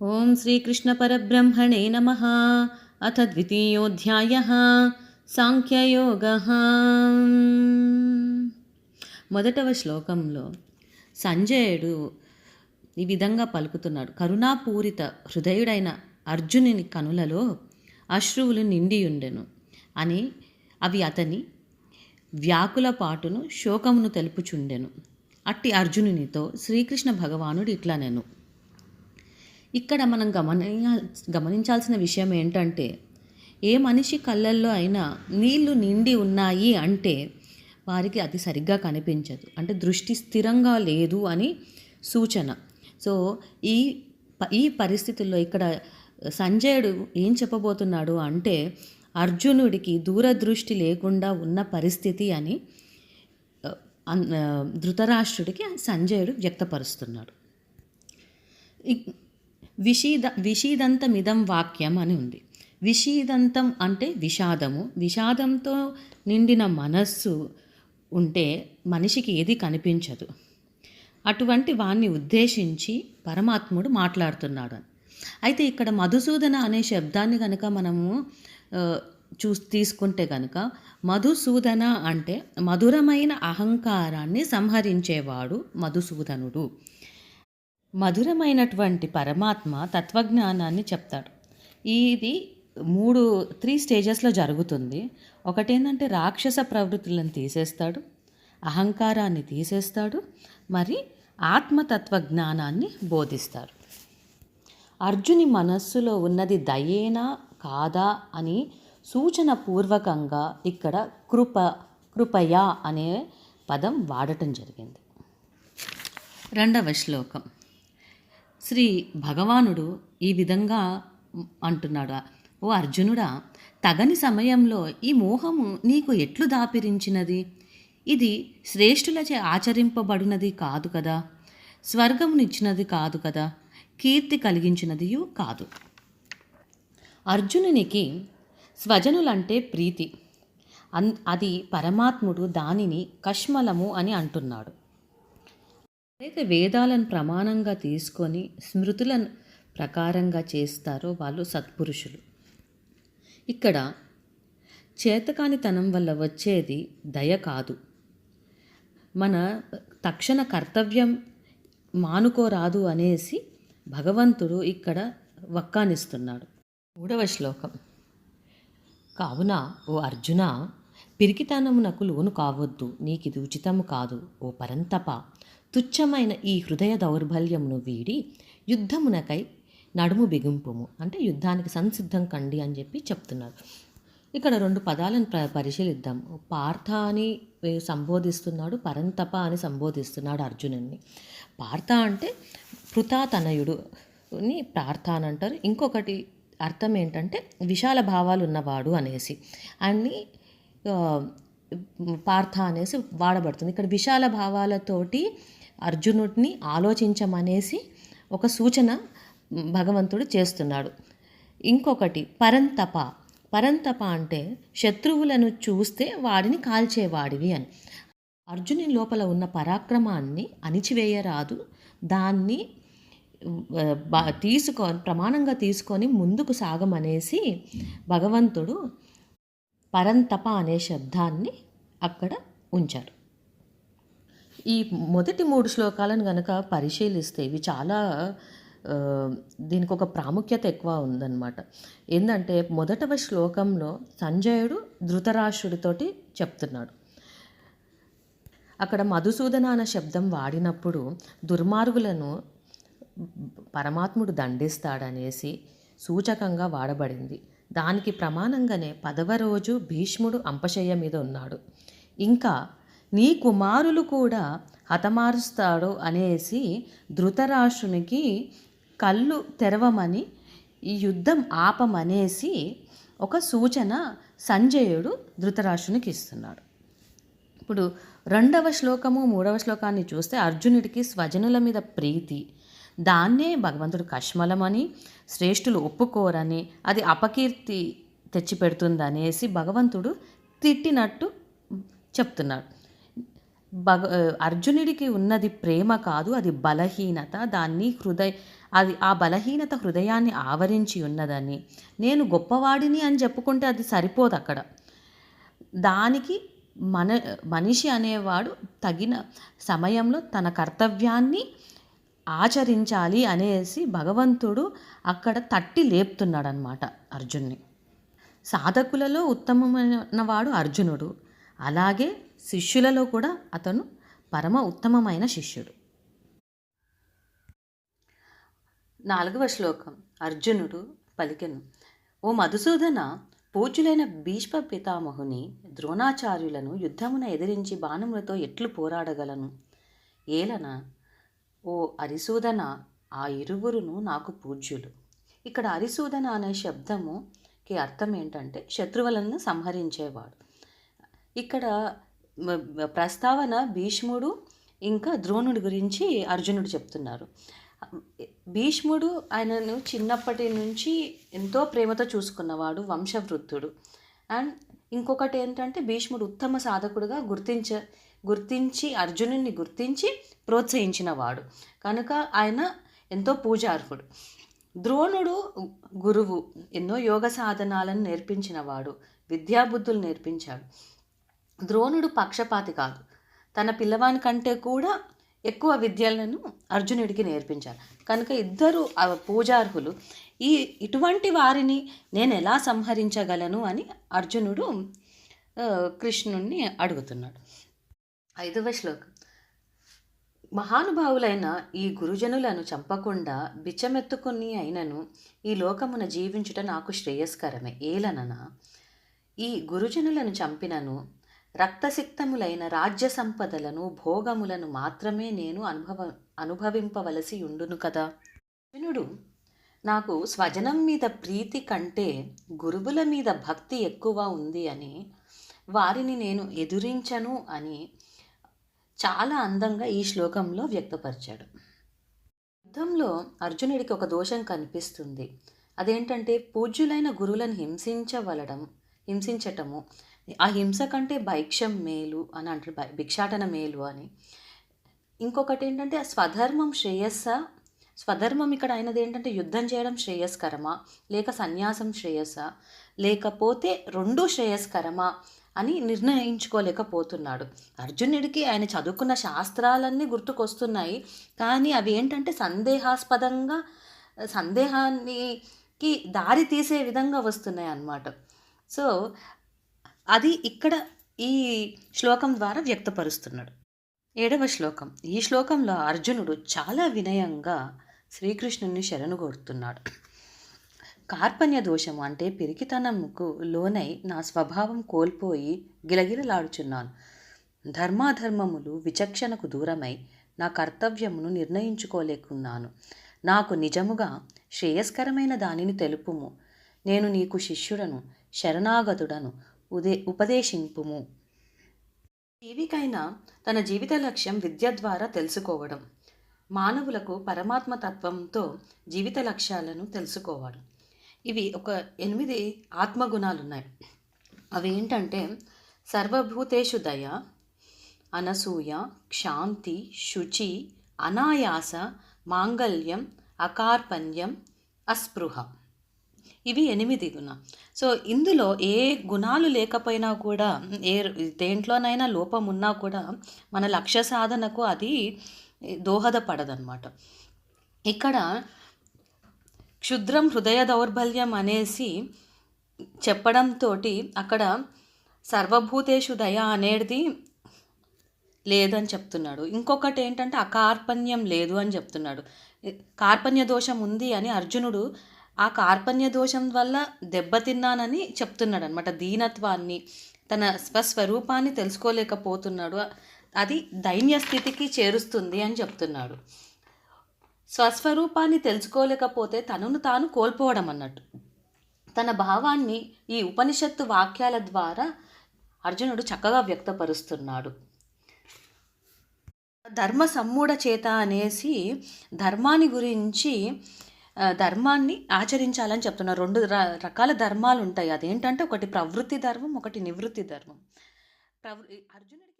ఓం శ్రీకృష్ణపరబ్రహ్మణే నమః. అథ ద్వితీయోధ్యాయः సాంఖ్యయోగः. మొదటవ శ్లోకంలో సంజయుడు ఈ విధంగా పలుకుతున్నాడు. కరుణాపూరిత హృదయుడైన అర్జునుని కనులలో అశ్రువులు నిండియుండెను అని అవి అతని వ్యాకుల పాటును శోకమును తెలుపుచుండెను. అట్టి అర్జునునితో శ్రీకృష్ణ భగవానుడు ఇట్లనెను. ఇక్కడ మనం గమనించాల్సిన విషయం ఏంటంటే, ఏ మనిషి కళ్ళల్లో అయినా నీళ్లు నిండి ఉన్నాయి అంటే వారికి అది సరిగ్గా కనిపించదు, అంటే దృష్టి స్థిరంగా లేదు అని సూచన. సో ఈ పరిస్థితుల్లో ఇక్కడ సంజయుడు ఏం చెప్పబోతున్నాడు అంటే, అర్జునుడికి దూరదృష్టి లేకుండా ఉన్న పరిస్థితి అని ధృతరాష్ట్రుడికి సంజయుడు వ్యక్తపరుస్తున్నాడు. విషీదంతమిదం వాక్యం అని ఉంది. విషీదంతం అంటే విషాదము. విషాదంతో నిండిన మనస్సు ఉంటే మనిషికి ఏది కనిపించదు. అటువంటి వాణ్ణి ఉద్దేశించి పరమాత్ముడు మాట్లాడుతున్నాడు. అయితే ఇక్కడ మధుసూదన అనే శబ్దాన్ని కనుక మనము తీసుకుంటే కనుక, మధుసూదన అంటే మధురమైన అహంకారాన్ని సంహరించేవాడు మధుసూదనుడు. మధురమైనటువంటి పరమాత్మ తత్వజ్ఞానాన్ని చెప్తాడు. ఇది 3 స్టేజెస్లో జరుగుతుంది. ఒకటేంటంటే రాక్షస ప్రవృత్తులను తీసేస్తాడు, అహంకారాన్ని తీసేస్తాడు, మరి ఆత్మతత్వజ్ఞానాన్ని బోధిస్తాడు. అర్జుని మనస్సులో ఉన్నది దయేనా కాదా అని సూచన పూర్వకంగా ఇక్కడ కృపయా అనే పదం వాడటం జరిగింది. 2వ శ్లోకం శ్రీ భగవానుడు ఈ విధంగా అంటున్నాడు. ఓ అర్జునుడా, తగని సమయంలో ఈ మోహము నీకు ఎట్లు దాపిరించినది? ఇది శ్రేష్ఠులచే ఆచరింపబడినది కాదు కదా, స్వర్గమునిచ్చినది కాదు కదా, కీర్తి కలిగించినదియు కాదు. అర్జునునికి స్వజనులంటే ప్రీతి. అది పరమాత్ముడు దానిని కష్మలము అని అంటున్నాడు. అయితే వేదాలను ప్రమాణంగా తీసుకొని స్మృతులను ప్రకారంగా చేస్తారో వాళ్ళు సత్పురుషులు. ఇక్కడ చేతకానితనం వల్ల వచ్చేది దయ కాదు, మన తక్షణ కర్తవ్యం మానుకోరాదు అనేసి భగవంతుడు ఇక్కడ వక్కానిస్తున్నాడు. 3వ శ్లోకం కావున ఓ అర్జున, పిరికితనమునకు లోను కావద్దు, నీకిది ఉచితము కాదు. ఓ పరంతప, తుచ్చమైన ఈ హృదయ దౌర్బల్యమును వీడి యుద్ధమునకై నడుము బిగింపుము, అంటే యుద్ధానికి సంసిద్ధం కండి అని చెప్పి చెప్తున్నారు. ఇక్కడ 2 పదాలను పరిశీలిద్దాం. పార్థ అని సంబోధిస్తున్నాడు, పరంతప అని సంబోధిస్తున్నాడు అర్జునుడిని. పార్థ అంటే పృథాతనయుడు అని పార్థ అని అంటారు. ఇంకొకటి అర్థం ఏంటంటే విశాల భావాలు ఉన్నవాడు అనేసి, అన్ని పార్థ అనేసి వాడబడుతుంది. ఇక్కడ విశాల భావాలతోటి అర్జునుడిని ఆలోచించమనేసి ఒక సూచన భగవంతుడు చేస్తున్నాడు. ఇంకొకటి పరంతప. పరంతప అంటే శత్రువులను చూస్తే వాడిని కాల్చేవాడివి అని. అర్జునుని లోపల ఉన్న పరాక్రమాన్ని అణిచివేయరాదు, దాన్ని ప్రమాణంగా తీసుకొని ముందుకు సాగమనేసి భగవంతుడు పరంతప అనే శబ్దాన్ని అక్కడ ఉంచారు. ఈ మొదటి 3 శ్లోకాలను కనుక పరిశీలిస్తే ఇవి చాలా దీనికి ఒక ప్రాముఖ్యత ఎక్కువ ఉందన్నమాట. ఏంటంటే మొదటవ శ్లోకంలో సంజయుడు ధృతరాష్ట్రుడితోటి చెప్తున్నాడు. అక్కడ మధుసూదన అనే శబ్దం వాడినప్పుడు దుర్మార్గులను పరమాత్ముడు దండిస్తాడనేసి సూచకంగా వాడబడింది. దానికి ప్రమాణంగానే 10వ రోజు భీష్ముడు అంపశయ్య మీద ఉన్నాడు. ఇంకా నీ కుమారులు కూడా హతమారుస్తాడు అనేసి ధృతరాష్ట్రునికి కళ్ళు తెరవమని, ఈ యుద్ధం ఆపమనేసి ఒక సూచన సంజయుడు ధృతరాష్ట్రునికి ఇస్తున్నాడు. ఇప్పుడు 2వ శ్లోకము 3వ శ్లోకాన్ని చూస్తే అర్జునుడికి స్వజనుల మీద ప్రీతి, దాన్నే భగవంతుడు కష్మలమని, శ్రేష్ఠులు ఒప్పుకోరని, అది అపకీర్తి తెచ్చిపెడుతుందనేసి భగవంతుడు తిట్టినట్టు చెప్తున్నాడు. అర్జునుడికి ఉన్నది ప్రేమ కాదు, అది బలహీనత. దాన్ని అది ఆ బలహీనత హృదయాన్ని ఆవరించి ఉన్నదని, నేను గొప్పవాడిని అని చెప్పుకుంటే అది సరిపోదు అక్కడ. దానికి మనిషి అనేవాడు తగిన సమయంలో తన కర్తవ్యాన్ని ఆచరించాలి అనేసి భగవంతుడు అక్కడ తట్టి లేపుతున్నాడనమాట అర్జున్ని. సాధకులలో ఉత్తమమైన వాడు అర్జునుడు, అలాగే శిష్యులలో కూడా అతను పరమ ఉత్తమమైన శిష్యుడు. 4వ శ్లోకం. అర్జునుడు పలికెను, ఓ మధుసూదన, పూజ్యులైన భీష్మ పితామహుని ద్రోణాచార్యులను యుద్ధమున ఎదిరించి బాణములతో ఎట్లు పోరాడగలను? ఏలన ఓ అరిసూదన, ఆ ఇరువురును నాకు పూజ్యులు. ఇక్కడ అరిసూదన అనే శబ్దముకి అర్థం ఏంటంటే శత్రువులను సంహరించేవాడు. ఇక్కడ ప్రస్తావన భీష్ముడు ఇంకా ద్రోణుడి గురించి అర్జునుడు చెప్తున్నారు. భీష్ముడు ఆయనను చిన్నప్పటి నుంచి ఎంతో ప్రేమతో చూసుకున్నవాడు, వంశవృద్ధుడు. అండ్ ఇంకొకటి ఏంటంటే భీష్ముడు ఉత్తమ సాధకుడుగా గుర్తించి అర్జునుడిని గుర్తించి ప్రోత్సహించినవాడు కనుక ఆయన ఎంతో పూజార్హుడు. ద్రోణుడు గురువు, ఎన్నో యోగ సాధనాలను నేర్పించినవాడు, విద్యాబుద్ధులు నేర్పించాడు. ద్రోణుడు పక్షపాతి కాదు, తన పిల్లవాని కంటే కూడా ఎక్కువ విద్యలను అర్జునుడికి నేర్పించారు కనుక ఇద్దరు పూజార్హులు. ఇటువంటి వారిని నేను ఎలా సంహరించగలను అని అర్జునుడు కృష్ణుణ్ణి అడుగుతున్నాడు. 5వ శ్లోకం. మహానుభావులైన ఈ గురుజనులను చంపకుండా బిచ్చమెత్తుకుని అయినను ఈ లోకమున జీవించుట నాకు శ్రేయస్కరమే. ఏలనన ఈ గురుజనులను చంపినను రక్తసిక్తములైన రాజ్య సంపదలను భోగములను మాత్రమే నేను అనుభవింపవలసి ఉండును కదా. అర్జునుడు, నాకు స్వజనం మీద ప్రీతి కంటే గురువుల మీద భక్తి ఎక్కువ ఉంది అని, వారిని నేను ఎదురించను అని చాలా అందంగా ఈ శ్లోకంలో వ్యక్తపరిచాడు. యుద్ధంలో అర్జునుడికి ఒక దోషం కనిపిస్తుంది. అదేంటంటే పూజ్యులైన గురువులను హింసించటము. ఆ హింస కంటే భైక్ష్యం మేలు అని అంటారు, భిక్షాటన మేలు అని. ఇంకొకటి ఏంటంటే స్వధర్మం స్వధర్మం ఇక్కడ అయినది ఏంటంటే యుద్ధం చేయడం శ్రేయస్కరమా లేక సన్యాసం శ్రేయస్సా, లేకపోతే రెండూ శ్రేయస్కరమా అని నిర్ణయించుకోలేకపోతున్నాడు. అర్జునుడికి ఆయన చదువుకున్న శాస్త్రాలన్నీ గుర్తుకొస్తున్నాయి, కానీ అవి ఏంటంటే సందేహానికి దారి తీసే విధంగా వస్తున్నాయి అన్నమాట. సో అది ఇక్కడ ఈ శ్లోకం ద్వారా వ్యక్తపరుస్తున్నాడు. 7వ శ్లోకం. ఈ శ్లోకంలో అర్జునుడు చాలా వినయంగా శ్రీకృష్ణుని శరణు కోరుతున్నాడు. కార్పణ్య దోషము అంటే పిరికితనముకు లోనై నా స్వభావం కోల్పోయి గిలగిలలాడుచున్నాను. ధర్మాధర్మములు విచక్షణకు దూరమై నా కర్తవ్యమును నిర్ణయించుకోలేకున్నాను. నాకు నిజముగా శ్రేయస్కరమైన దానిని తెలుపుము. నేను నీకు శిష్యుడను, శరణాగతుడను, ఉపదేశింపుము. జీవికైనా తన జీవిత లక్ష్యం విద్య ద్వారా తెలుసుకోవడం, మానవులకు పరమాత్మ తత్వంతో జీవిత లక్ష్యాలను తెలుసుకోవడం. ఇవి ఒక 8 ఆత్మగుణాలు ఉన్నాయి. అవి ఏంటంటే సర్వభూతేషు దయ, అనసూయ, క్షాంతి, శుచి, అనాయాస, మాంగళ్యం, అకార్పణ్యం, అస్పృహ. ఇవి 8 గుణాలు. సో ఇందులో ఏ గుణాలు లేకపోయినా కూడా, దేంట్లోనైనా లోపం ఉన్నా కూడా మన లక్ష్య సాధనకు అది దోహదపడదన్నమాట. ఇక్కడ క్షుద్రం హృదయ దౌర్బల్యం అనేసి చెప్పడంతో అక్కడ సర్వభూతేషు దయ అనేది లేదని చెప్తున్నాడు. ఇంకొకటి ఏంటంటే అకార్పణ్యం లేదు అని చెప్తున్నాడు. కార్పణ్య దోషం ఉంది అని అర్జునుడు ఆ కార్పణ్య దోషం వల్ల దెబ్బతిన్నానని చెప్తున్నాడు అనమాట. దీనత్వాన్ని, తన స్వస్వరూపాన్ని తెలుసుకోలేకపోతున్నాడు, అది దైన్య స్థితికి చేరుస్తుంది అని చెప్తున్నాడు. స్వస్వరూపాన్ని తెలుసుకోలేకపోతే తనను తాను కోల్పోవడం అన్నట్టు. తన భావాన్ని ఈ ఉపనిషత్తు వాక్యాల ద్వారా అర్జునుడు చక్కగా వ్యక్తపరుస్తున్నాడు. ధర్మ సమ్మూఢ చేత అనేసి ధర్మాన్ని గురించి, ధర్మాన్ని ఆచరించాలని చెప్తున్నారు. 2 రకాల ధర్మాలు ఉంటాయి. అదేంటంటే ఒకటి ప్రవృత్తి ధర్మం, ఒకటి నివృత్తి ధర్మం. అర్జునుడికి